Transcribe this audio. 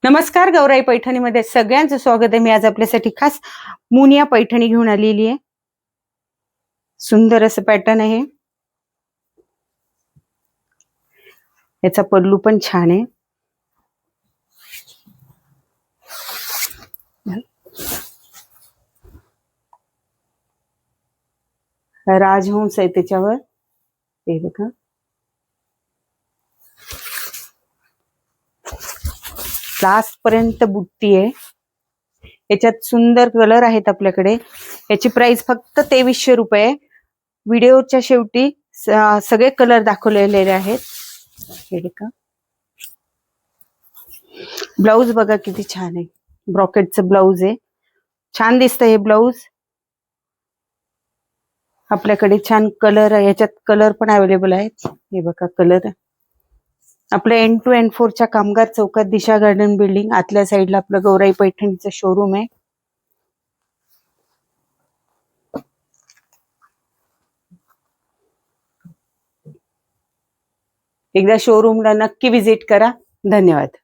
नमस्कार, गौराई पैठणीमध्ये सगळ्यांचं स्वागत आहे। मी आज आपल्यासाठी खास मुनिया पैठणी घेऊन आलेली आहे। सुंदर असं पॅटर्न आहे। याचा पल्लू पण छान आहे। राजहंस आहे त्याच्यावर, हे बघा। लास्ट पर्यंत बुट्टी आहे। याच्यात सुंदर कलर आहेत आपल्याकडे। याची प्राइस फक्त 2300 रुपये। व्हिडिओच्या शेवटी सगळे कलर दाखवलेले आहेत। हे बघा, ब्लाउज बघा किती छान आहे। ब्रॉकेटचं ब्लाउज आहे, छान दिसतं हे ब्लाउज। आपल्याकडे छान कलर, याच्यात कलर पण अवेलेबल आहेत। हे बघा कलर। आपल्या N2 N4 च्या कामगार चौकात दिशा गार्डन बिल्डिंग आतल्या साईडला आपलं गौराई पैठणीचं शोरूम आहे। एकदा शोरूमला नक्की विजिट करा। धन्यवाद।